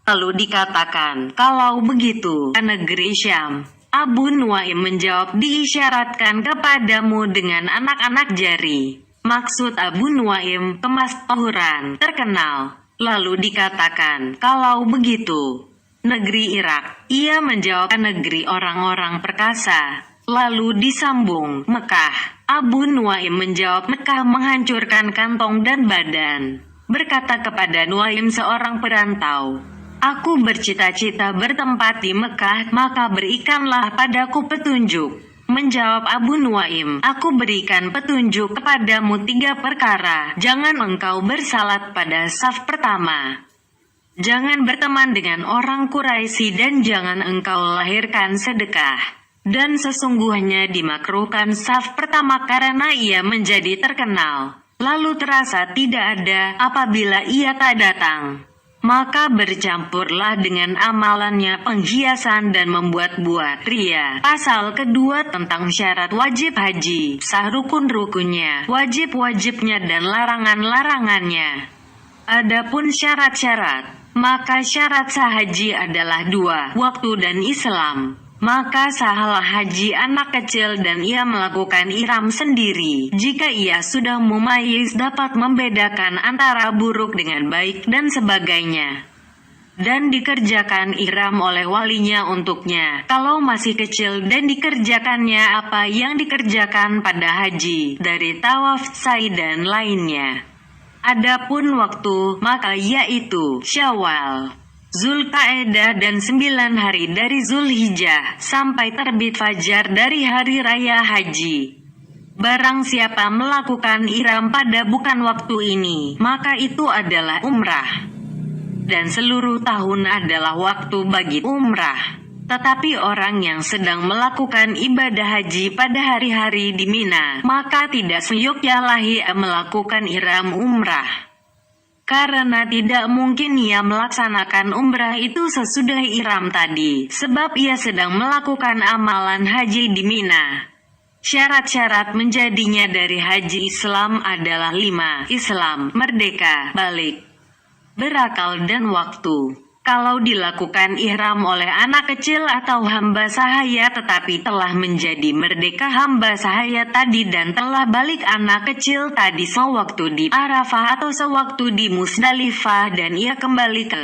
Lalu dikatakan, kalau begitu, ke negeri Syam. Abu Nuaim menjawab, diisyaratkan kepadamu dengan anak-anak jari. Maksud Abu Nuaim, kemas tahuran, terkenal. Lalu dikatakan, kalau begitu, negeri Irak. Ia menjawab, negeri orang-orang perkasa. Lalu disambung, Mekah. Abu Nuaim menjawab, Mekah menghancurkan kantong dan badan. Berkata kepada Nuaim seorang perantau, aku bercita-cita bertempat di Mekah, maka berikanlah padaku petunjuk. Menjawab Abu Nuaim, aku berikan petunjuk kepadamu 3 perkara. Jangan engkau bersalat pada saf pertama. Jangan berteman dengan orang Quraisy dan jangan engkau lahirkan sedekah. Dan sesungguhnya dimakruhkan saf pertama karena ia menjadi terkenal. Lalu terasa tidak ada apabila ia tak datang. Maka bercampurlah dengan amalannya penghiasan dan membuat-buat ria. Pasal kedua tentang syarat wajib haji, sah rukun-rukunnya, wajib-wajibnya dan larangan-larangannya. Adapun syarat-syarat, maka syarat sah haji adalah 2, waktu dan Islam. Maka sahlah haji anak kecil dan ia melakukan ihram sendiri. Jika ia sudah mumayyiz dapat membedakan antara buruk dengan baik dan sebagainya. Dan dikerjakan ihram oleh walinya untuknya. Kalau masih kecil dan dikerjakannya apa yang dikerjakan pada haji, dari tawaf, sa'i dan lainnya. Adapun waktu, maka yaitu Syawal, Zulqa'edah dan 9 hari dari Zulhijjah, sampai terbit fajar dari hari raya haji. Barang siapa melakukan ihram pada bukan waktu ini, maka itu adalah umrah. Dan seluruh tahun adalah waktu bagi umrah. Tetapi orang yang sedang melakukan ibadah haji pada hari-hari di Mina, maka tidak seyogyanya melakukan ihram umrah. Karena tidak mungkin ia melaksanakan umrah itu sesudah ihram tadi, sebab ia sedang melakukan amalan haji di Mina. Syarat-syarat menjadinya dari haji Islam adalah 5. Islam, merdeka, balik, berakal dan waktu. Kalau dilakukan ihram oleh anak kecil atau hamba sahaya tetapi telah menjadi merdeka hamba sahaya tadi dan telah balik anak kecil tadi sewaktu di Arafah atau sewaktu di Musdalifah dan ia kembali ke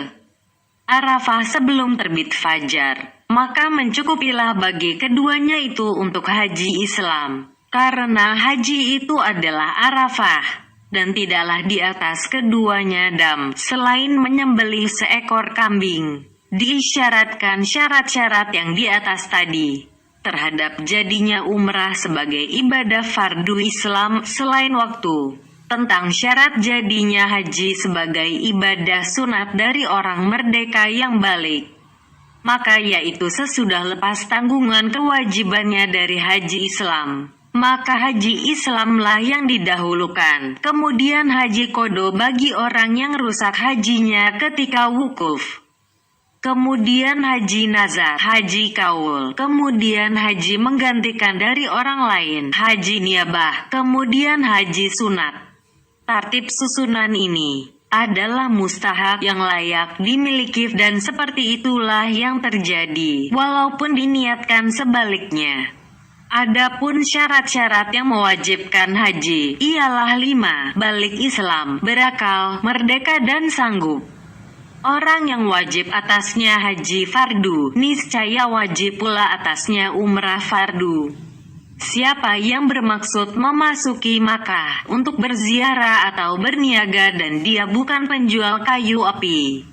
Arafah sebelum terbit fajar, maka mencukupilah bagi keduanya itu untuk haji Islam. Karena haji itu adalah Arafah. Dan tidaklah di atas keduanya dam, selain menyembelih seekor kambing. Diisyaratkan syarat-syarat yang di atas tadi, terhadap jadinya umrah sebagai ibadah fardu Islam selain waktu. Tentang syarat jadinya haji sebagai ibadah sunat dari orang merdeka yang balik. Maka yaitu sesudah lepas tanggungan kewajibannya dari haji Islam. Maka haji Islamlah yang didahulukan, kemudian haji kodo bagi orang yang rusak hajinya ketika wukuf. Kemudian haji nazar, haji kaul, kemudian haji menggantikan dari orang lain, haji niabah, kemudian haji sunat. Tartib susunan ini adalah mustahab yang layak dimiliki dan seperti itulah yang terjadi, walaupun diniatkan sebaliknya. Adapun syarat-syarat yang mewajibkan haji, ialah 5, balik Islam, berakal, merdeka dan sanggup. Orang yang wajib atasnya haji fardu, niscaya wajib pula atasnya umrah fardu. Siapa yang bermaksud memasuki Makkah untuk berziarah atau berniaga dan dia bukan penjual kayu api,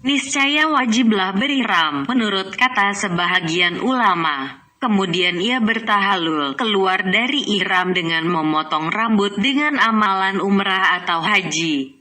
niscaya wajiblah berihram, menurut kata sebahagian ulama. Kemudian ia bertahalul, keluar dari ihram dengan memotong rambut dengan amalan umrah atau haji.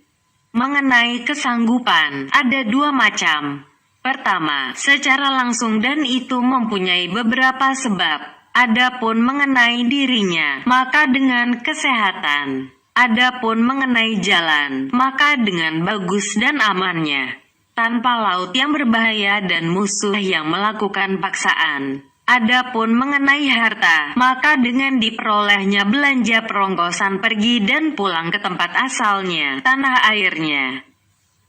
Mengenai kesanggupan, ada 2 macam. Pertama, secara langsung dan itu mempunyai beberapa sebab. Adapun mengenai dirinya, maka dengan kesehatan. Adapun mengenai jalan, maka dengan bagus dan amannya. Tanpa laut yang berbahaya dan musuh yang melakukan paksaan. Adapun mengenai harta, maka dengan diperolehnya belanja perongkosan pergi dan pulang ke tempat asalnya, tanah airnya.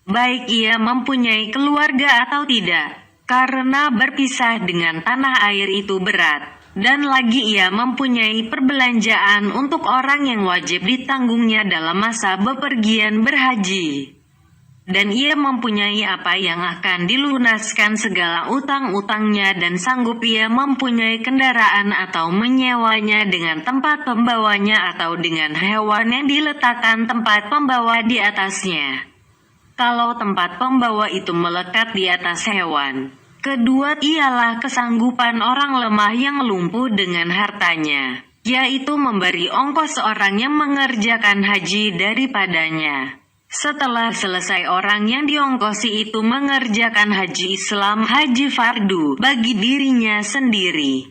baik ia mempunyai keluarga atau tidak, karena berpisah dengan tanah air itu berat. Dan lagi ia mempunyai perbelanjaan untuk orang yang wajib ditanggungnya dalam masa bepergian berhaji. Dan ia mempunyai apa yang akan dilunaskan segala utang-utangnya dan sanggup ia mempunyai kendaraan atau menyewanya dengan tempat pembawanya atau dengan hewan yang diletakkan tempat pembawa di atasnya. Kalau tempat pembawa itu melekat di atas hewan. Kedua ialah kesanggupan orang lemah yang lumpuh dengan hartanya, yaitu memberi ongkos orang yang mengerjakan haji daripadanya. Setelah selesai orang yang diongkosi itu mengerjakan haji Islam, haji fardu bagi dirinya sendiri,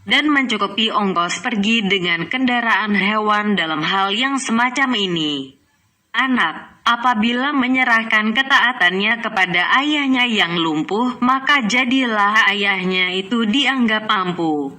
dan mencukupi ongkos pergi dengan kendaraan hewan dalam hal yang semacam ini. Anak, apabila menyerahkan ketaatannya kepada ayahnya yang lumpuh, maka jadilah ayahnya itu dianggap mampu.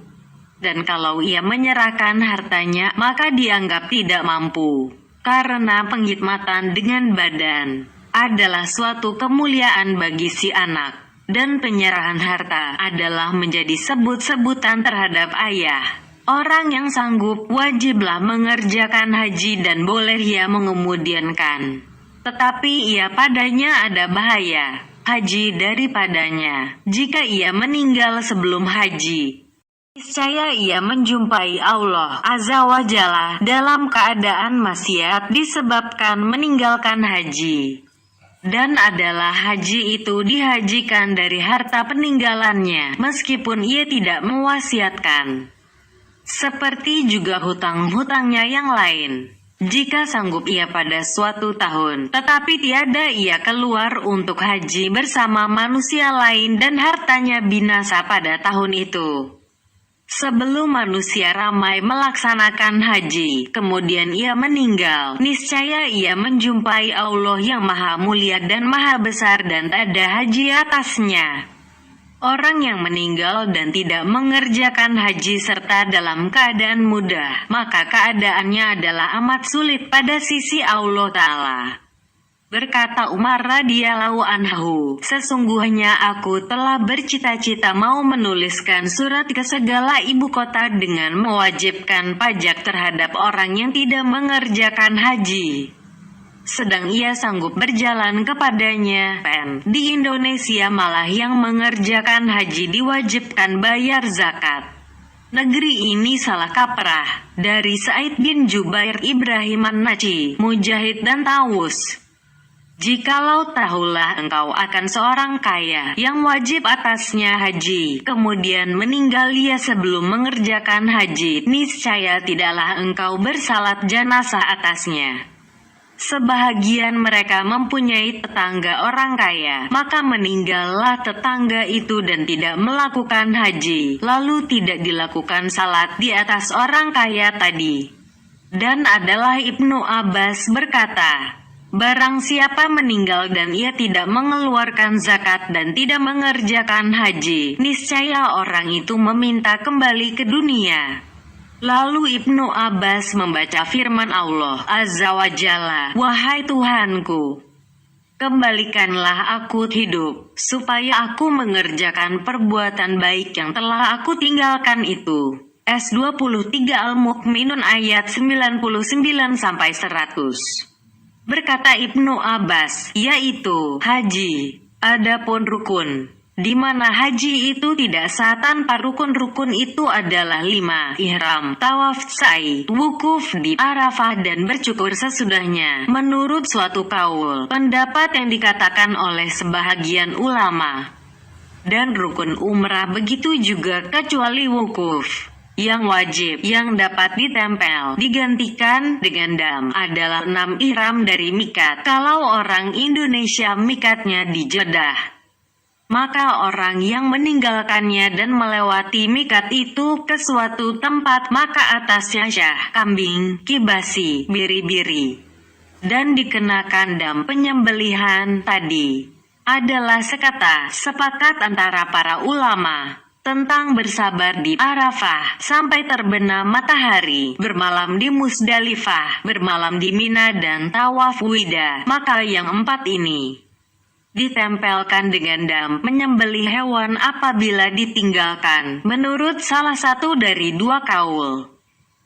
Dan kalau ia menyerahkan hartanya, maka dianggap tidak mampu. Karena penghikmatan dengan badan adalah suatu kemuliaan bagi si anak. Dan penyerahan harta adalah menjadi sebut-sebutan terhadap ayah. Orang yang sanggup wajiblah mengerjakan haji dan boleh ia mengemudiankan. Tetapi ia padanya ada bahaya haji daripadanya. Jika ia meninggal sebelum haji, niscaya ia menjumpai Allah Azza wa Jalla dalam keadaan maksiat disebabkan meninggalkan haji. Dan adalah haji itu dihajikan dari harta peninggalannya, meskipun ia tidak mewasiatkan. Seperti juga hutang-hutangnya yang lain. Jika sanggup ia pada suatu tahun, tetapi tiada ia keluar untuk haji bersama manusia lain dan hartanya binasa pada tahun itu. Sebelum manusia ramai melaksanakan haji, kemudian ia meninggal, niscaya ia menjumpai Allah yang maha mulia dan maha besar dan tak ada haji atasnya. Orang yang meninggal dan tidak mengerjakan haji serta dalam keadaan mudah, maka keadaannya adalah amat sulit pada sisi Allah Ta'ala. Berkata Umar radhiyallahu anhu, sesungguhnya aku telah bercita-cita mau menuliskan surat ke segala ibu kota dengan mewajibkan pajak terhadap orang yang tidak mengerjakan haji. Sedang ia sanggup berjalan kepadanya. Di Indonesia malah yang mengerjakan haji diwajibkan bayar zakat. Negeri ini salah kaprah. Dari Said bin Jubair, Ibrahim An-Naci, Mujahid dan Tawus. Jikalau tahulah engkau akan seorang kaya yang wajib atasnya haji, kemudian meninggal ia sebelum mengerjakan haji, niscaya tidaklah engkau bersalat jenazah atasnya. Sebahagian mereka mempunyai tetangga orang kaya, maka meninggallah tetangga itu dan tidak melakukan haji, lalu tidak dilakukan salat di atas orang kaya tadi. Dan adalah Ibnu Abbas berkata, barang siapa meninggal dan ia tidak mengeluarkan zakat dan tidak mengerjakan haji, niscaya orang itu meminta kembali ke dunia. Lalu Ibnu Abbas membaca firman Allah Azza wa Jalla, wahai Tuhanku, kembalikanlah aku hidup, supaya aku mengerjakan perbuatan baik yang telah aku tinggalkan itu. S23 Al-Mu'minun ayat 99-100. Berkata Ibnu Abbas, yaitu haji, adapun rukun, di mana haji itu tidak sah tanpa rukun-rukun itu adalah 5, ihram, tawaf, sa'i, wukuf di Arafah dan bercukur sesudahnya. Menurut suatu kaul, pendapat yang dikatakan oleh sebahagian ulama. Dan rukun umrah begitu juga kecuali wukuf. Yang wajib, yang dapat ditempel, digantikan dengan dam, adalah 6 ihram dari mikat. Kalau orang Indonesia mikatnya di Jeddah, maka orang yang meninggalkannya dan melewati mikat itu ke suatu tempat, maka atasnya syah, kambing, kibasi, biri-biri, dan dikenakan dam penyembelihan tadi, adalah sepakat antara para ulama tentang bersabar di Arafah sampai terbenam matahari, bermalam di Musdalifah, bermalam di Mina dan tawaf wida. Maka yang 4 ini ditempelkan dengan dam menyembelih hewan apabila ditinggalkan, menurut salah satu dari dua kaul.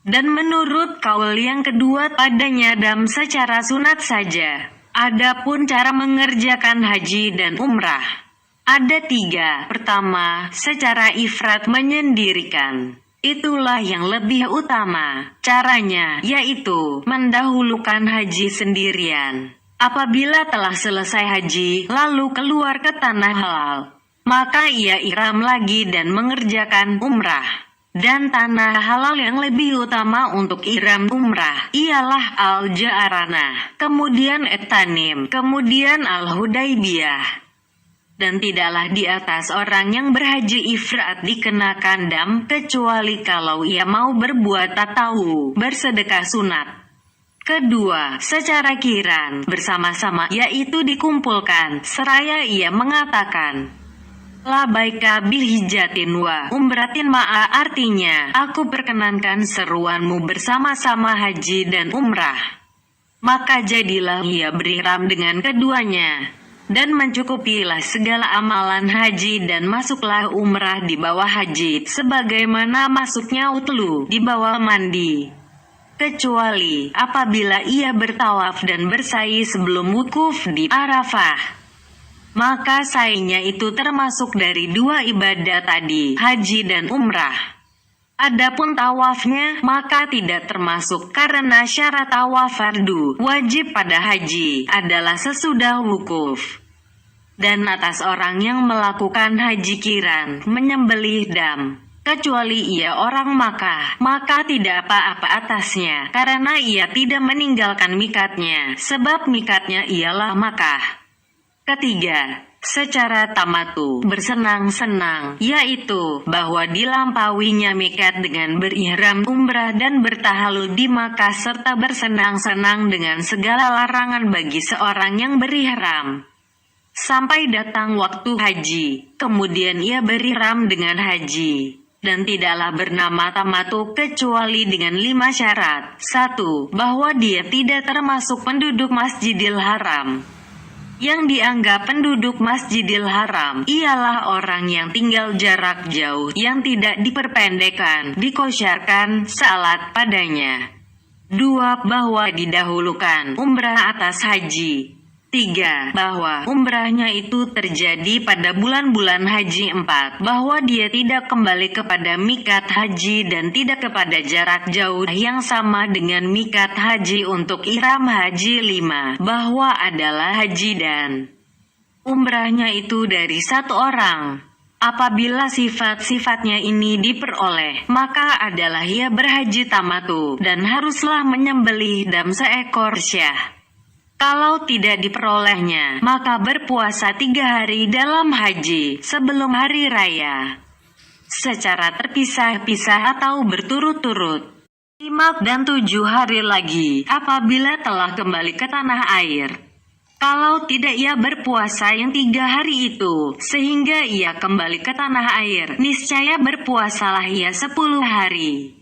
Dan menurut kaul yang kedua padanya dam secara sunat saja. Adapun cara mengerjakan haji dan umrah, ada tiga. Pertama, secara ifrat menyendirikan. Itulah yang lebih utama. Caranya, yaitu mendahulukan haji sendirian. Apabila telah selesai haji, lalu keluar ke tanah halal, maka ia ihram lagi dan mengerjakan umrah. Dan tanah halal yang lebih utama untuk ihram umrah ialah Al-Ja'ranah, kemudian At-Tanim, kemudian Al-Hudaybiyah. Dan tidaklah di atas orang yang berhaji ifrat dikenakan dam, kecuali kalau ia mau berbuat tatawu, bersedekah sunat. Kedua, secara kiran, bersama-sama, yaitu dikumpulkan, seraya ia mengatakan, Labaika bilhijatin wa umratin ma'a, artinya, aku perkenankan seruanmu bersama-sama haji dan umrah. Maka jadilah ia berihram dengan keduanya, dan mencukupilah segala amalan haji dan masuklah umrah di bawah haji, sebagaimana masuknya utlu di bawah mandi. Kecuali apabila ia bertawaf dan bersa'i sebelum wukuf di Arafah, maka sa'inya itu termasuk dari dua ibadah tadi, haji dan umrah. Adapun tawafnya, maka tidak termasuk karena syarat tawaf fardu wajib pada haji adalah sesudah wukuf. Dan atas orang yang melakukan haji kiran, menyembelih dam, kecuali ia orang Makkah, maka tidak apa-apa atasnya, karena ia tidak meninggalkan mikatnya, sebab mikatnya ialah Makkah. Ketiga, secara tamatu, bersenang-senang, yaitu bahwa dilampawinya mikat dengan berihram umrah dan bertahalul di Makkah serta bersenang-senang dengan segala larangan bagi seorang yang berihram. Sampai datang waktu haji, kemudian ia berihram dengan haji. Dan tidaklah bernama tamatu kecuali dengan 5 syarat. 1. Bahwa dia tidak termasuk penduduk Masjidil Haram. Yang dianggap penduduk Masjidil Haram ialah orang yang tinggal jarak jauh yang tidak diperpendekkan, dikosyarkan salat padanya. 2. Bahwa didahulukan umrah atas haji. 3. Bahwa umrahnya itu terjadi pada bulan-bulan haji. 4. Bahwa dia tidak kembali kepada mikat haji dan tidak kepada jarak jauh yang sama dengan mikat haji untuk ihram haji. 5. Bahwa adalah haji dan umrahnya itu dari satu orang. Apabila sifat-sifatnya ini diperoleh, maka adalah ia berhaji tamatu dan haruslah menyembelih dam seekor syah. Kalau tidak diperolehnya, maka berpuasa 3 hari dalam haji sebelum hari raya, secara terpisah-pisah atau berturut-turut. 5 dan 7 hari lagi apabila telah kembali ke tanah air. Kalau tidak ia berpuasa yang 3 hari itu, sehingga ia kembali ke tanah air, niscaya berpuasalah ia 10 hari,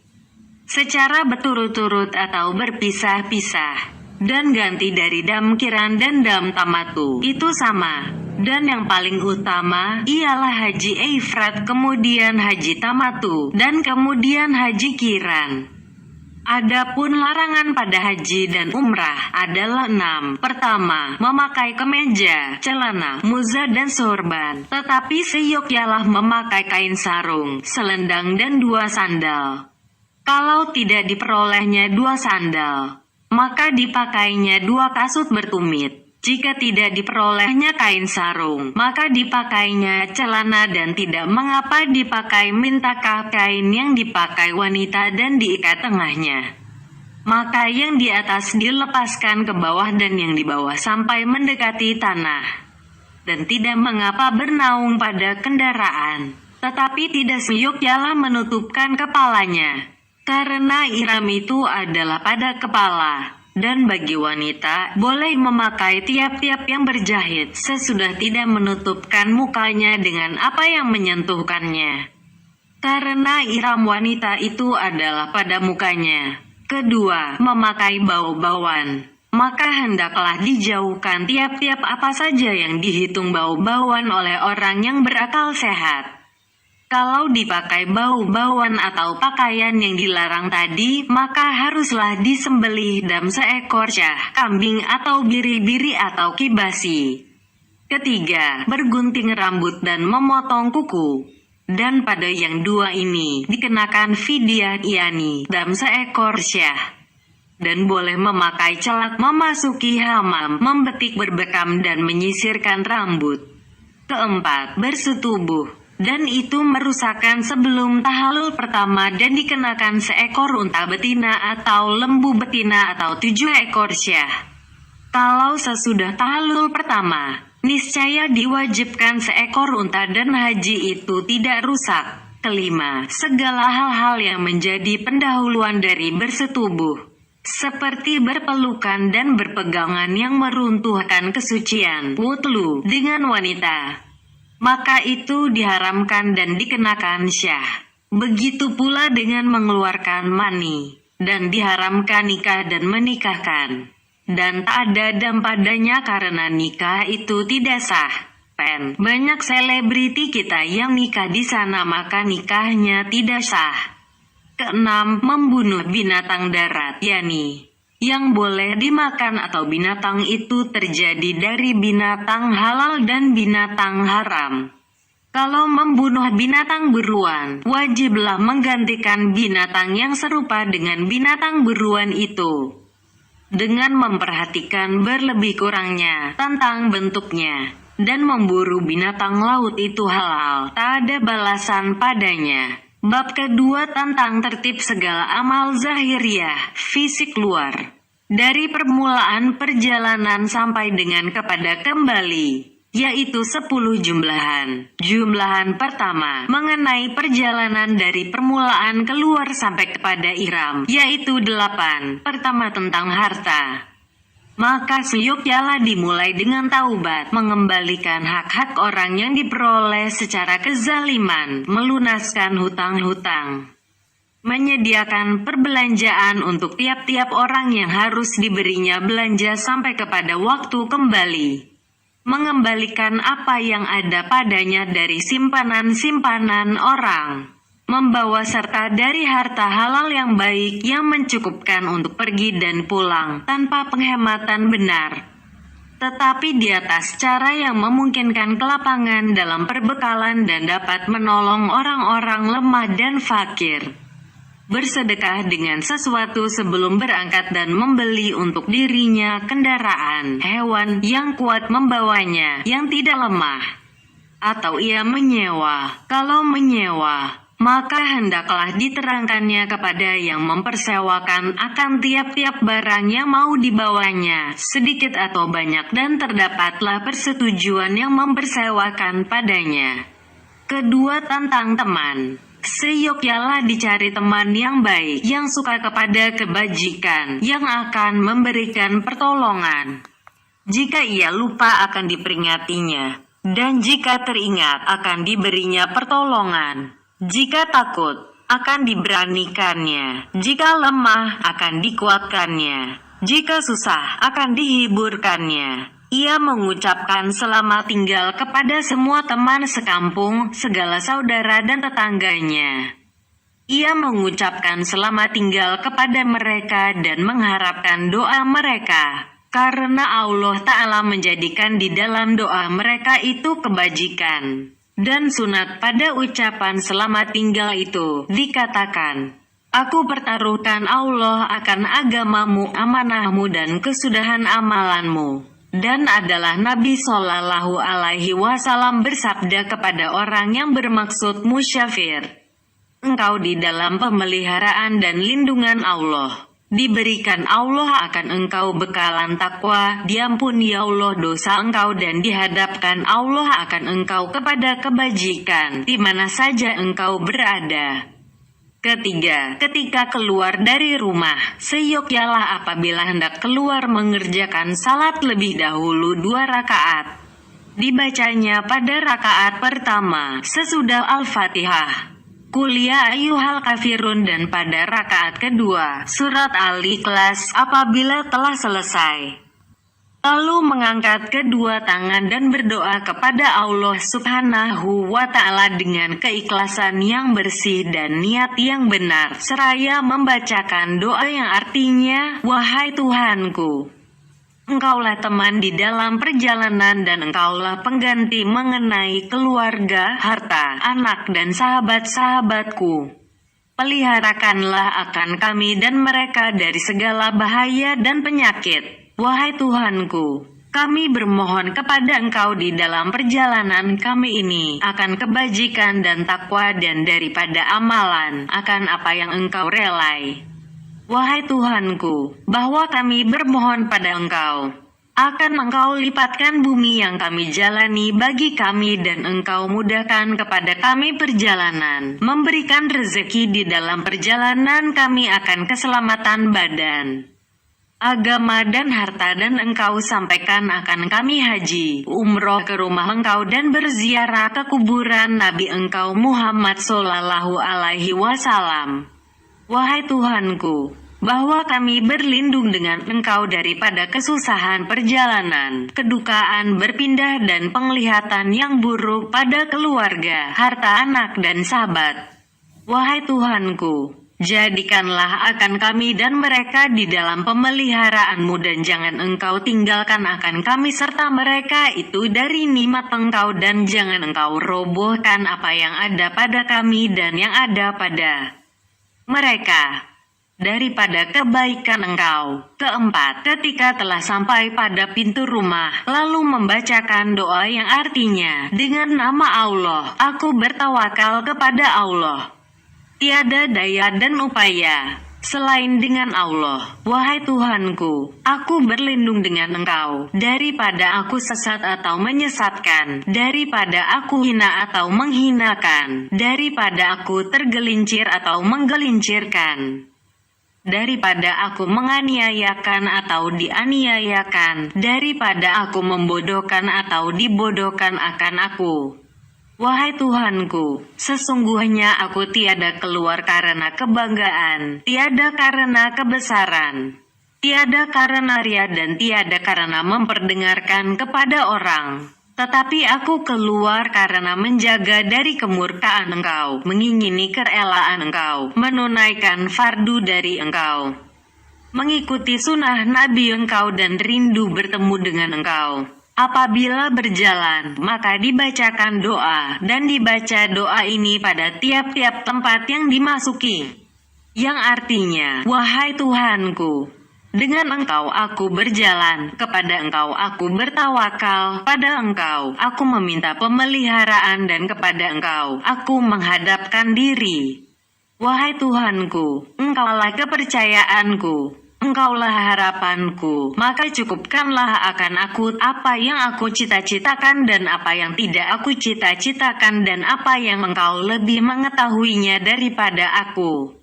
secara berturut-turut atau berpisah-pisah. Dan ganti dari dam kiran dan dam tamatu itu sama. Dan yang paling utama ialah haji ifrat, kemudian haji tamatu, dan kemudian haji kiran. Adapun larangan pada haji dan umrah adalah 6. Pertama, memakai kemeja, celana, muza dan sorban. Tetapi seyogyanya memakai kain sarung, selendang dan 2 sandal. Kalau tidak diperolehnya 2 sandal, maka dipakainya 2 kasut bertumit. Jika tidak diperolehnya kain sarung, maka dipakainya celana dan tidak mengapa dipakai mintakah kain yang dipakai wanita dan diikat tengahnya. Maka yang di atas dilepaskan ke bawah dan yang di bawah sampai mendekati tanah. Dan tidak mengapa bernaung pada kendaraan, tetapi tidak seyogyanya menutupkan kepalanya. Karena ihram itu adalah pada kepala, dan bagi wanita, boleh memakai tiap-tiap yang berjahit, sesudah tidak menutupkan mukanya dengan apa yang menyentuhkannya. Karena ihram wanita itu adalah pada mukanya. Kedua, memakai bau-bauan. maka hendaklah dijauhkan tiap-tiap apa saja yang dihitung bau-bauan oleh orang yang berakal sehat. Kalau dipakai bau-bauan atau pakaian yang dilarang tadi, maka haruslah disembelih seekor syah, kambing atau biri-biri atau kibasi. Ketiga, bergunting rambut dan memotong kuku. Dan pada yang dua ini, dikenakan fidyah yani, seekor syah. Dan boleh memakai celak, memasuki hamam, membetik berbekam dan menyisirkan rambut. Keempat, bersetubuh. Dan itu merusakkan sebelum tahalul pertama dan dikenakan seekor unta betina atau lembu betina atau 7 ekor syah. Kalau sesudah tahalul pertama, niscaya diwajibkan seekor unta dan haji itu tidak rusak. Kelima, segala hal-hal yang menjadi pendahuluan dari bersetubuh, seperti berpelukan dan berpegangan yang meruntuhkan kesucian wudhu dengan wanita, maka itu diharamkan dan dikenakan syah. Begitu pula dengan mengeluarkan mani, dan diharamkan nikah dan menikahkan. Dan tak ada dam padanya karena nikah itu tidak sah. Banyak selebriti kita yang nikah di sana maka nikahnya tidak sah. Keenam, membunuh binatang darat, yani yang boleh dimakan atau binatang itu terjadi dari binatang halal dan binatang haram. Kalau membunuh binatang buruan, wajiblah menggantikan binatang yang serupa dengan binatang buruan itu, dengan memperhatikan berlebih kurangnya tentang bentuknya. Dan memburu binatang laut itu halal, tak ada balasan padanya. Bab kedua tentang tertib segala amal zahiriyah, fisik luar. Dari permulaan perjalanan sampai dengan kepada kembali, yaitu 10 jumlahan. Jumlahan pertama, mengenai perjalanan dari permulaan keluar sampai kepada ihram, yaitu 8. Pertama tentang harta. Maka seyogyanya dimulai dengan taubat, mengembalikan hak-hak orang yang diperoleh secara kezaliman, melunaskan hutang-hutang, menyediakan perbelanjaan untuk tiap-tiap orang yang harus diberinya belanja sampai kepada waktu kembali, mengembalikan apa yang ada padanya dari simpanan-simpanan orang, membawa serta dari harta halal yang baik yang mencukupkan untuk pergi dan pulang tanpa penghematan benar, tetapi di atas cara yang memungkinkan kelapangan dalam perbekalan dan dapat menolong orang-orang lemah dan fakir. Bersedekah dengan sesuatu sebelum berangkat dan membeli untuk dirinya kendaraan, hewan yang kuat membawanya, yang tidak lemah. Atau ia menyewa. Kalau menyewa, maka hendaklah diterangkannya kepada yang mempersewakan akan tiap-tiap barang yang mau dibawanya, sedikit atau banyak, dan terdapatlah persetujuan yang mempersewakan padanya. Kedua tentang teman. Seyogyanya dicari teman yang baik, yang suka kepada kebajikan, yang akan memberikan pertolongan. Jika ia lupa akan diperingatinya, dan jika teringat akan diberinya pertolongan. Jika takut, akan diberanikannya. Jika lemah, akan dikuatkannya. Jika susah, akan dihiburkannya. Ia mengucapkan selamat tinggal kepada semua teman sekampung, segala saudara dan tetangganya. Ia mengucapkan selamat tinggal kepada mereka dan mengharapkan doa mereka, karena Allah Ta'ala menjadikan di dalam doa mereka itu kebajikan. Dan sunat pada ucapan selamat tinggal itu, dikatakan, "Aku pertaruhkan Allah akan agamamu, amanahmu dan kesudahan amalanmu." Dan adalah Nabi Shallallahu Alaihi Wasallam bersabda kepada orang yang bermaksud musyafir, "Engkau di dalam pemeliharaan dan lindungan Allah. Diberikan Allah akan engkau bekalan takwa, diampuni Allah dosa engkau dan dihadapkan Allah akan engkau kepada kebajikan, di mana saja engkau berada." Ketiga, ketika keluar dari rumah, seyogyanya apabila hendak keluar mengerjakan salat lebih dahulu 2 rakaat. Dibacanya pada rakaat pertama, sesudah Al-Fatihah. Kuliah ayyuhal kafirun, dan pada rakaat kedua, surat Al-Ikhlas apabila telah selesai. Lalu mengangkat kedua tangan dan berdoa kepada Allah Subhanahu wa Ta'ala dengan keikhlasan yang bersih dan niat yang benar, seraya membacakan doa yang artinya, "Wahai Tuhanku, Engkaulah teman di dalam perjalanan dan Engkaulah pengganti mengenai keluarga, harta, anak dan sahabat-sahabatku. Peliharakanlah akan kami dan mereka dari segala bahaya dan penyakit. Wahai Tuhanku, kami bermohon kepada Engkau di dalam perjalanan kami ini akan kebajikan dan takwa dan daripada amalan akan apa yang Engkau relai. Wahai Tuhanku, bahwa kami bermohon pada Engkau, akan Engkau lipatkan bumi yang kami jalani bagi kami dan Engkau mudahkan kepada kami perjalanan, memberikan rezeki di dalam perjalanan kami akan keselamatan badan, agama dan harta, dan Engkau sampaikan akan kami haji, umroh ke rumah Engkau dan berziarah ke kuburan Nabi Engkau Muhammad Sallallahu Alaihi Wasallam. Wahai Tuhanku, bahwa kami berlindung dengan Engkau daripada kesusahan perjalanan, kedukaan berpindah dan penglihatan yang buruk pada keluarga, harta, anak dan sahabat. Wahai Tuhanku, jadikanlah akan kami dan mereka di dalam pemeliharaanmu dan jangan Engkau tinggalkan akan kami serta mereka itu dari nikmat Engkau dan jangan Engkau robohkan apa yang ada pada kami dan yang ada pada mereka daripada kebaikan Engkau. Keempat, ketika telah sampai pada pintu rumah, lalu membacakan doa yang artinya, dengan nama Allah, aku bertawakal kepada Allah. Tiada daya dan upaya selain dengan Allah. Wahai Tuhanku, aku berlindung dengan Engkau daripada aku sesat atau menyesatkan, daripada aku hina atau menghinakan, daripada aku tergelincir atau menggelincirkan, daripada aku menganiayakan atau dianiayakan, daripada aku membodohkan atau dibodohkan akan aku. Wahai Tuhanku, sesungguhnya aku tiada keluar karena kebanggaan, tiada karena kebesaran, tiada karena ria dan tiada karena memperdengarkan kepada orang. Tetapi aku keluar karena menjaga dari kemurkaan Engkau, mengingini kerelaan Engkau, menunaikan fardu dari Engkau, mengikuti sunnah Nabi Engkau dan rindu bertemu dengan Engkau. Apabila berjalan, maka dibacakan doa, dan dibaca doa ini pada tiap-tiap tempat yang dimasuki, yang artinya, wahai Tuhanku, dengan Engkau aku berjalan, kepada Engkau aku bertawakal, pada Engkau aku meminta pemeliharaan dan kepada Engkau aku menghadapkan diri. Wahai Tuhanku, Engkaulah kepercayaanku, Engkaulah harapanku, maka cukupkanlah akan aku apa yang aku cita-citakan dan apa yang tidak aku cita-citakan dan apa yang Engkau lebih mengetahuinya daripada aku.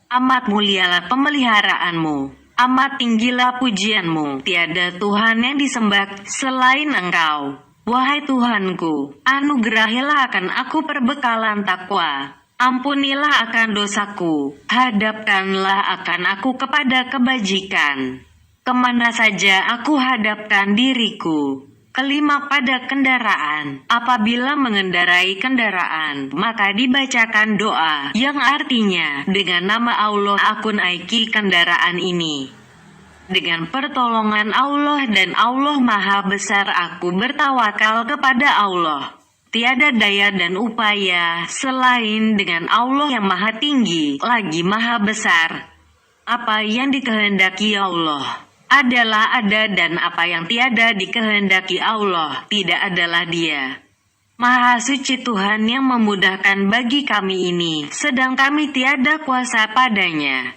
Amat mulialah pemeliharaanmu, amat tinggilah pujianmu, tiada Tuhan yang disembah selain Engkau. Wahai Tuhanku, anugerahilah akan aku perbekalan takwa. Ampunilah akan dosaku, hadapkanlah akan aku kepada kebajikan. Kemana saja aku hadapkan diriku. Kelima, pada kendaraan. Apabila mengendarai kendaraan, maka dibacakan doa, yang artinya, dengan nama Allah aku naiki kendaraan ini. Dengan pertolongan Allah dan Allah Maha Besar aku bertawakal kepada Allah. Tiada daya dan upaya selain dengan Allah yang Maha Tinggi, lagi Maha Besar. Apa yang dikehendaki Allah adalah ada dan apa yang tiada dikehendaki Allah tidak adalah Dia. Maha suci Tuhan yang memudahkan bagi kami ini, sedang kami tiada kuasa padanya.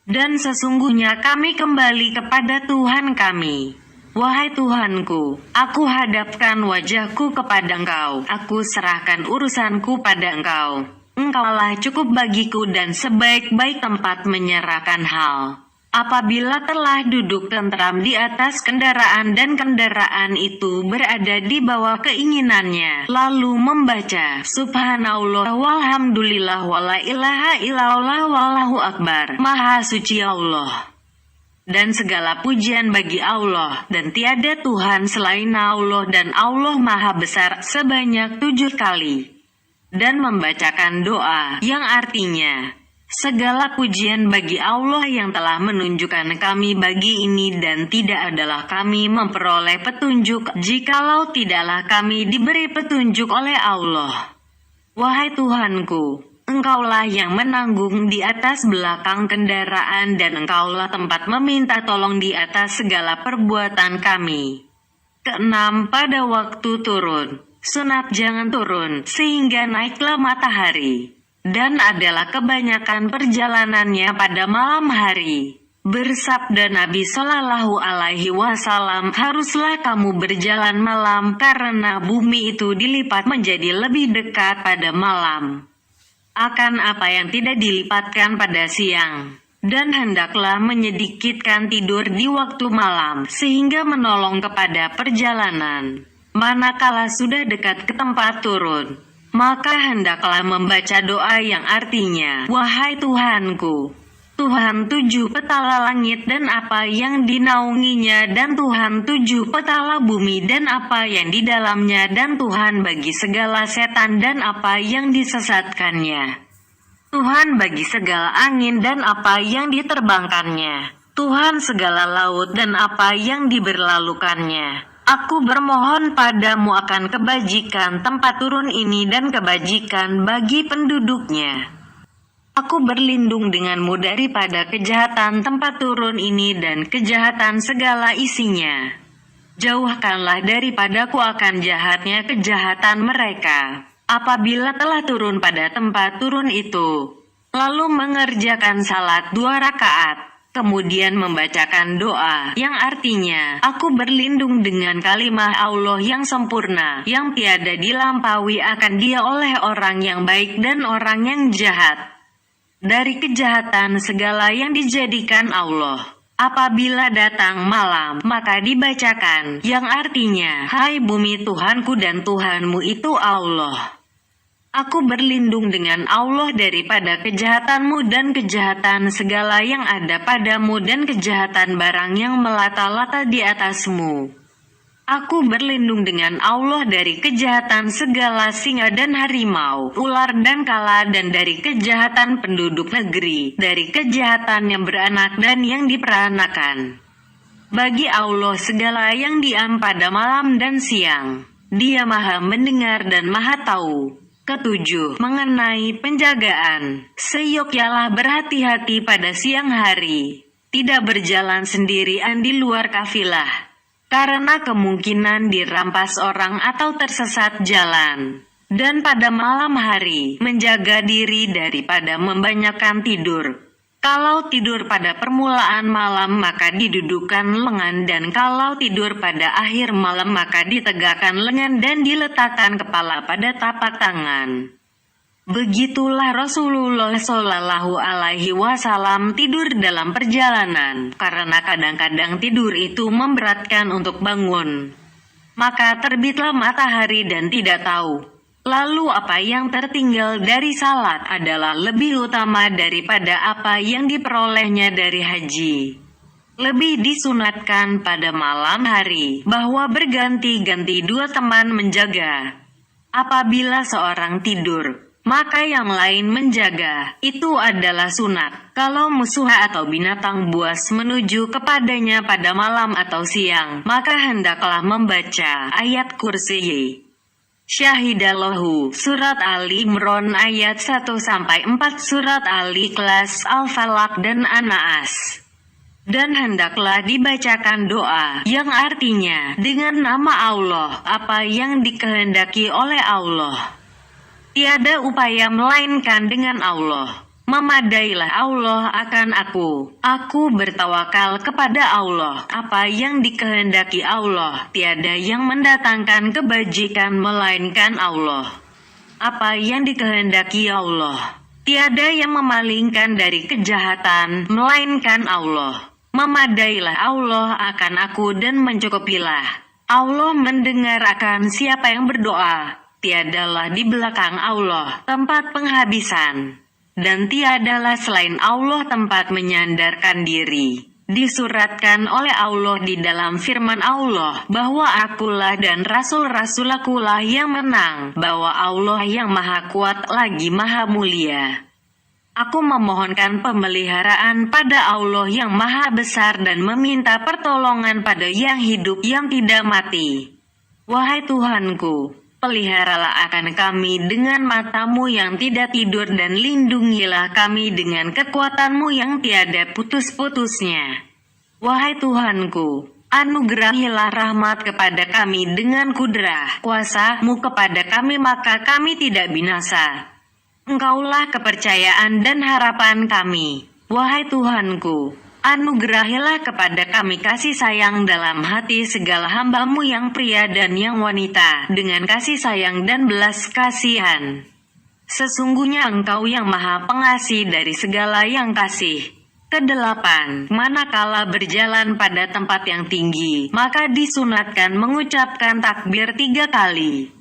Dan sesungguhnya kami kembali kepada Tuhan kami. Wahai Tuhanku, aku hadapkan wajahku kepada Engkau, aku serahkan urusanku pada Engkau. Engkaulah cukup bagiku dan sebaik-baik tempat menyerahkan hal. Apabila telah duduk tentram di atas kendaraan dan kendaraan itu berada di bawah keinginannya, lalu membaca Subhanallah walhamdulillah wala ilaha illallah wallahu akbar, Maha Suci Allah, dan segala pujian bagi Allah, dan tiada Tuhan selain Allah, dan Allah Maha Besar sebanyak 7 kali, dan membacakan doa yang artinya, segala pujian bagi Allah yang telah menunjukkan kami bagi ini, dan tidak adalah kami memperoleh petunjuk jikalau tidaklah kami diberi petunjuk oleh Allah. Wahai Tuhanku, Engkaulah yang menanggung di atas belakang kendaraan, dan Engkaulah tempat meminta tolong di atas segala perbuatan kami. Keenam, pada waktu turun, sunat jangan turun, sehingga naiklah matahari. Dan adalah kebanyakan perjalanannya pada malam hari. Bersabda Nabi Shallallahu Alaihi Wasallam, haruslah kamu berjalan malam, karena bumi itu dilipat menjadi lebih dekat pada malam akan apa yang tidak dilipatkan pada siang. Dan hendaklah menyedikitkan tidur di waktu malam, sehingga menolong kepada perjalanan. Manakala sudah dekat ke tempat turun, maka hendaklah membaca doa yang artinya, wahai Tuhanku, Tuhan 7 petala langit dan apa yang dinaunginya, dan Tuhan 7 petala bumi dan apa yang di dalamnya, dan Tuhan bagi segala setan dan apa yang disesatkannya, Tuhan bagi segala angin dan apa yang diterbangkannya, Tuhan segala laut dan apa yang diberlalukannya. Aku bermohon padamu akan kebajikan tempat turun ini dan kebajikan bagi penduduknya. Aku berlindung denganmu daripada kejahatan tempat turun ini dan kejahatan segala isinya. Jauhkanlah daripadaku akan jahatnya kejahatan mereka. Apabila telah turun pada tempat turun itu, lalu mengerjakan salat 2 rakaat. Kemudian membacakan doa yang artinya, aku berlindung dengan kalimah Allah yang sempurna, yang tiada dilampaui akan dia oleh orang yang baik dan orang yang jahat, dari kejahatan segala yang dijadikan Allah. Apabila datang malam, maka dibacakan yang artinya, hai bumi Tuhanku dan Tuhanmu itu Allah. Aku berlindung dengan Allah daripada kejahatanmu dan kejahatan segala yang ada padamu dan kejahatan barang yang melata-lata di atasmu. Aku berlindung dengan Allah dari kejahatan segala singa dan harimau, ular dan kala, dan dari kejahatan penduduk negeri, dari kejahatan yang beranak dan yang diperanakan. Bagi Allah segala yang diam pada malam dan siang. Dia Maha mendengar dan Maha tahu. Ketujuh, mengenai penjagaan. Seyogyanya berhati-hati pada siang hari. Tidak berjalan sendirian di luar kafilah, karena kemungkinan dirampas orang atau tersesat jalan. Dan pada malam hari, menjaga diri daripada membanyakkan tidur. Kalau tidur pada permulaan malam maka didudukkan lengan, dan kalau tidur pada akhir malam maka ditegakkan lengan dan diletakkan kepala pada tapak tangan. Begitulah Rasulullah Shallallahu Alaihi Wasallam tidur dalam perjalanan, karena kadang-kadang tidur itu memberatkan untuk bangun. Maka terbitlah matahari dan tidak tahu. Lalu apa yang tertinggal dari salat adalah lebih utama daripada apa yang diperolehnya dari haji. Lebih disunatkan pada malam hari, bahwa berganti-ganti 2 teman menjaga. Apabila seorang tidur, maka yang lain menjaga, itu adalah sunat. Kalau musuh atau binatang buas menuju kepadanya pada malam atau siang, maka hendaklah membaca ayat kursi. Syahidallahu, Surat Ali Imran ayat 1-4, Surat Al-Ikhlas, Al-Falaq dan An-Nas. Dan hendaklah dibacakan doa, yang artinya, dengan nama Allah, apa yang dikehendaki oleh Allah. Tiada upaya melainkan dengan Allah. Memadailah Allah akan aku. Aku bertawakal kepada Allah. Apa yang dikehendaki Allah, tiada yang mendatangkan kebajikan melainkan Allah. Apa yang dikehendaki Allah, Tiada yang memalingkan dari kejahatan, melainkan Allah. Memadailah Allah akan aku dan mencukupilah. Allah mendengar akan siapa yang berdoa. Tiadalah di belakang Allah tempat penghabisan. Dan tiadalah selain Allah tempat menyandarkan diri. Disuratkan oleh Allah di dalam firman Allah, bahwa akulah dan rasul-rasul akulah yang menang, bahwa Allah yang maha kuat lagi maha mulia. Aku memohonkan pemeliharaan pada Allah yang maha besar dan meminta pertolongan pada yang hidup yang tidak mati. Wahai Tuhanku, peliharalah akan kami dengan matamu yang tidak tidur dan lindungilah kami dengan kekuatanmu yang tiada putus-putusnya. Wahai Tuhanku, anugerahilah rahmat kepada kami dengan kudrah kuasa-Mu kepada kami maka kami tidak binasa. Engkaulah kepercayaan dan harapan kami. Wahai Tuhanku, anugerahilah kepada kami kasih sayang dalam hati segala hamba-Mu yang pria dan yang wanita, dengan kasih sayang dan belas kasihan. Sesungguhnya Engkau yang maha pengasih dari segala yang kasih. Kedelapan, manakala berjalan pada tempat yang tinggi, maka disunatkan mengucapkan takbir 3 kali.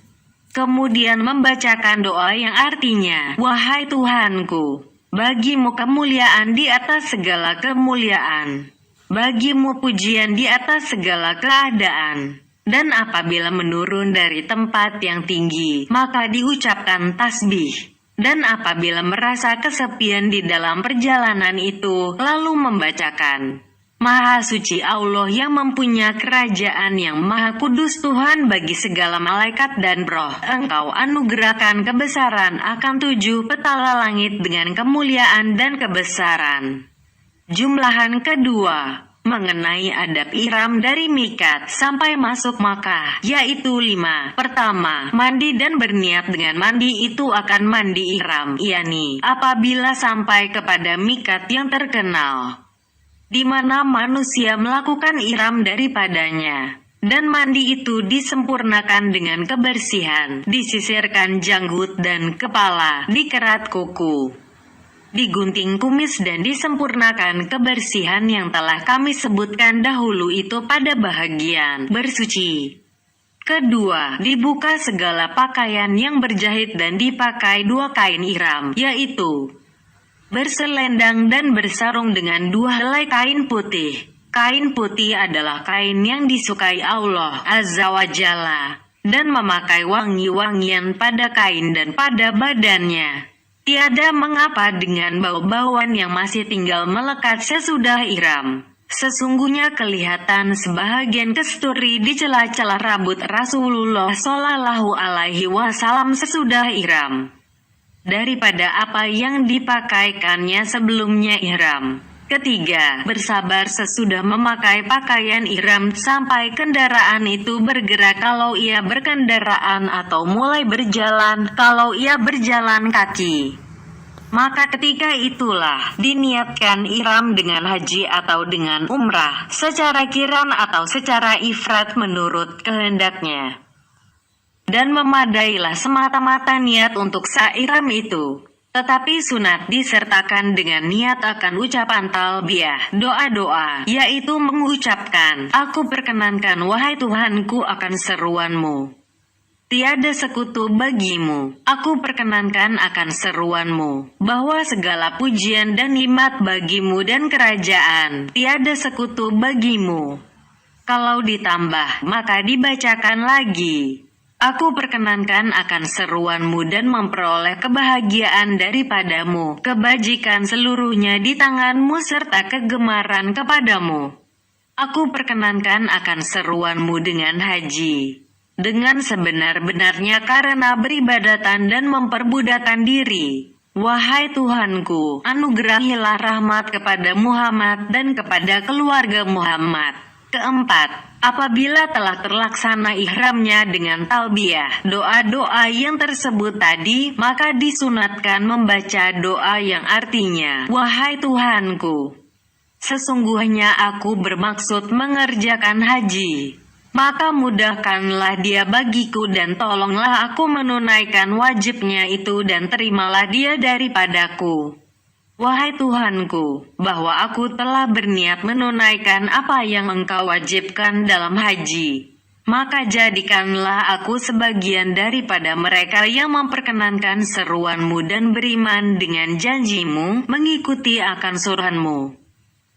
Kemudian membacakan doa yang artinya, Wahai Tuhanku, bagimu kemuliaan di atas segala kemuliaan. Bagimu pujian di atas segala keadaan. Dan apabila menurun dari tempat yang tinggi, maka diucapkan tasbih. Dan apabila merasa kesepian di dalam perjalanan itu, lalu membacakan, Maha suci Allah yang mempunyai kerajaan yang maha kudus Tuhan bagi segala malaikat dan roh. Engkau anugerahkan kebesaran akan 7 petala langit dengan kemuliaan dan kebesaran. Jumlahan kedua, mengenai adab ihram dari mikat sampai masuk Makkah, yaitu 5. Pertama, mandi dan berniat dengan mandi itu akan mandi ihram, yakni apabila sampai kepada mikat yang terkenal, di mana manusia melakukan ihram daripadanya. Dan mandi itu disempurnakan dengan kebersihan, disisirkan janggut dan kepala, dikerat kuku, digunting kumis dan disempurnakan kebersihan yang telah kami sebutkan dahulu itu pada bahagian bersuci. Kedua, dibuka segala pakaian yang berjahit dan dipakai 2 kain ihram, yaitu berselendang dan bersarung dengan 2 helai kain putih. Kain putih adalah kain yang disukai Allah Azza wa Jalla, dan memakai wangi-wangian pada kain dan pada badannya. Tiada mengapa dengan bau-bauan yang masih tinggal melekat sesudah ihram. Sesungguhnya kelihatan sebahagian kesturi di celah-celah rambut Rasulullah Shallallahu Alaihi Wasallam sesudah ihram, daripada apa yang dipakaikannya sebelumnya ihram. Ketiga, bersabar sesudah memakai pakaian ihram sampai kendaraan itu bergerak kalau ia berkendaraan atau mulai berjalan kalau ia berjalan kaki. Maka ketika itulah diniatkan ihram dengan haji atau dengan umrah, secara qiran atau secara ifrat menurut kehendaknya. Dan memadailah semata-mata niat untuk sa-ihram itu. Tetapi sunat disertakan dengan niat akan ucapan talbiyah, doa-doa, yaitu mengucapkan, Aku perkenankan wahai Tuhanku akan seruanmu. Tiada sekutu bagimu, aku perkenankan akan seruanmu, bahwa segala pujian dan nikmat bagimu dan kerajaan, tiada sekutu bagimu. Kalau ditambah, maka dibacakan lagi. Aku perkenankan akan seruanmu dan memperoleh kebahagiaan daripadamu, kebajikan seluruhnya di tanganmu serta kegemaran kepadamu. Aku perkenankan akan seruanmu dengan haji, dengan sebenar-benarnya karena beribadatan dan memperbudakan diri. Wahai Tuhanku, anugerahilah rahmat kepada Muhammad dan kepada keluarga Muhammad. Keempat, apabila telah terlaksana ihramnya dengan talbiyah, doa-doa yang tersebut tadi, maka disunatkan membaca doa yang artinya, Wahai Tuhanku, sesungguhnya aku bermaksud mengerjakan haji. maka mudahkanlah dia bagiku dan tolonglah aku menunaikan wajibnya itu dan terimalah dia daripadaku. Wahai Tuhanku, bahwa aku telah berniat menunaikan apa yang Engkau wajibkan dalam haji. Maka jadikanlah aku sebagian daripada mereka yang memperkenankan seruan-Mu dan beriman dengan janji-Mu, mengikuti akan suruhan-Mu.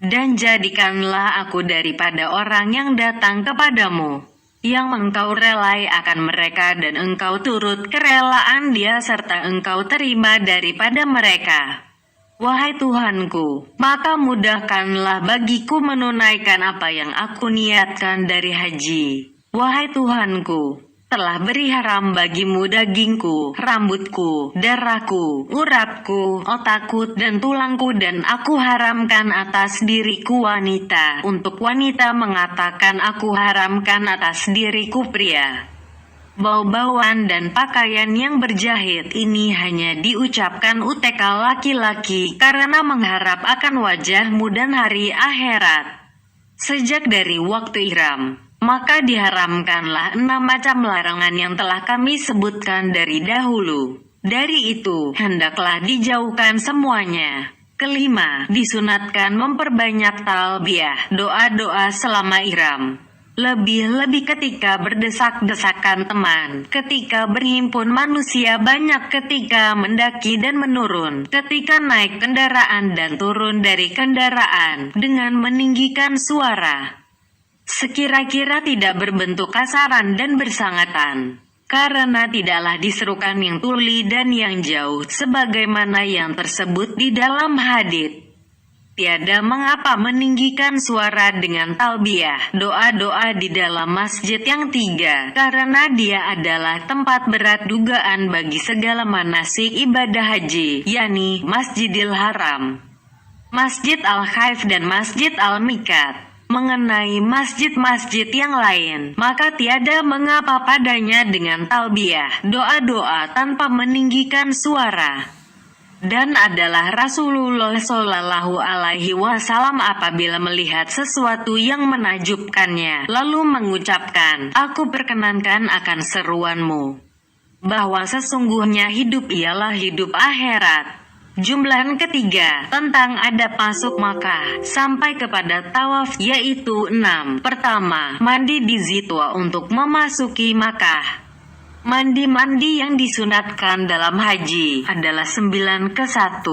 Dan jadikanlah aku daripada orang yang datang kepadamu, yang Engkau relai akan mereka dan Engkau turut kerelaan dia serta Engkau terima daripada mereka. Wahai Tuhanku, maka mudahkanlah bagiku menunaikan apa yang aku niatkan dari haji. Wahai Tuhanku, telah beri haram bagimu dagingku, rambutku, darahku, uratku, otakku, dan tulangku dan aku haramkan atas diriku wanita, untuk wanita mengatakan aku haramkan atas diriku pria. Bau-bauan dan pakaian yang berjahit ini hanya diucapkan UTK laki-laki karena mengharap akan wajah-Mu dan hari akhirat. Sejak dari waktu ihram, maka diharamkanlah 6 macam larangan yang telah kami sebutkan dari dahulu. Dari itu, hendaklah dijauhkan semuanya. Kelima, disunatkan memperbanyak talbiyah, doa-doa selama ihram. Lebih-lebih ketika berdesak-desakan teman, ketika berhimpun manusia banyak, ketika mendaki dan menurun, ketika naik kendaraan dan turun dari kendaraan, dengan meninggikan suara. Sekira-kira tidak berbentuk kasaran dan bersangatan. Karena tidaklah diserukan yang tuli dan yang jauh, sebagaimana yang tersebut di dalam hadits. Tiada mengapa meninggikan suara dengan talbiyah, doa-doa di dalam masjid yang 3, karena dia adalah tempat berat dugaan bagi segala manasik ibadah haji, yakni Masjidil Haram, Masjid Al-Khaif dan Masjid Al-Miqat. Mengenai masjid-masjid yang lain, maka tiada mengapa padanya dengan talbiyah, doa-doa tanpa meninggikan suara. Dan adalah Rasulullah Shallallahu Alaihi Wasallam apabila melihat sesuatu yang menakjubkannya, lalu mengucapkan, aku perkenankan akan seruan-Mu, bahwa sesungguhnya hidup ialah hidup akhirat. Jumlah ketiga, tentang adab masuk Makkah, sampai kepada tawaf, yaitu 6. Pertama, mandi di Zitwa untuk memasuki Makkah. Mandi-mandi yang disunatkan dalam haji adalah 9 ke 1.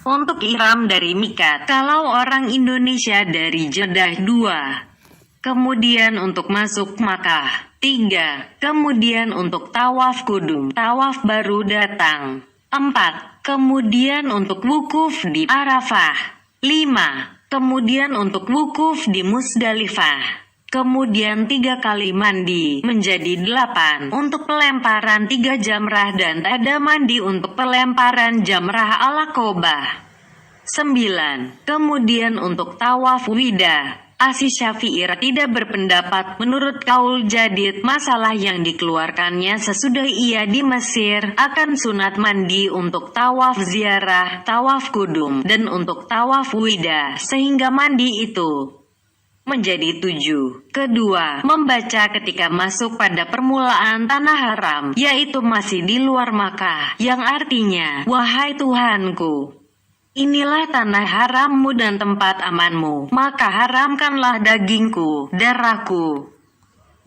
Untuk ihram dari miqat, kalau orang Indonesia dari Jeddah 2. Kemudian untuk masuk Makkah 3. Kemudian untuk tawaf kudum, tawaf baru datang 4. Kemudian untuk wukuf di Arafah 5. Kemudian untuk wukuf di Musdalifah. Kemudian 3 kali mandi menjadi 8 untuk pelemparan 3 jamrah dan tada mandi untuk pelemparan jamrah al-Aqobah. 9. Kemudian untuk tawaf wida. Asy-Syafi'i tidak berpendapat menurut kaul jadid masalah yang dikeluarkannya sesudah ia di Mesir akan sunat mandi untuk tawaf ziarah, tawaf kudum, dan untuk tawaf wida sehingga mandi itu menjadi 7. Kedua, membaca ketika masuk pada permulaan tanah haram, yaitu masih di luar Makkah, yang artinya, wahai Tuhanku, inilah tanah haram-Mu dan tempat aman-Mu, maka haramkanlah dagingku, darahku,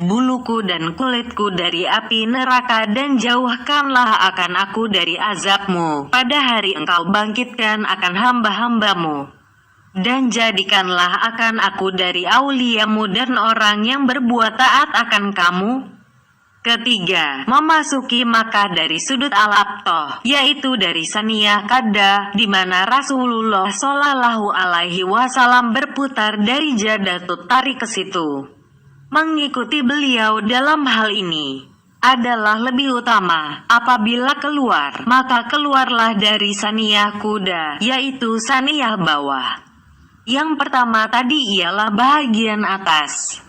buluku dan kulitku dari api neraka dan jauhkanlah akan aku dari azab-Mu pada hari Engkau bangkitkan akan hamba-hamba-Mu. Dan jadikanlah akan aku dari aulia-Mu dan orang yang berbuat taat akan Kamu. Ketiga, memasuki Makkah dari sudut Al-Aqtah, yaitu dari Saniyah Qada, di mana Rasulullah Shallallahu Alaihi Wasallam berputar dari Jadatut Tariq ke situ. Mengikuti beliau dalam hal ini adalah lebih utama. Apabila keluar, maka keluarlah dari Saniyah Kuda, yaitu Saniyah bawah. Yang pertama tadi ialah bahagian atas.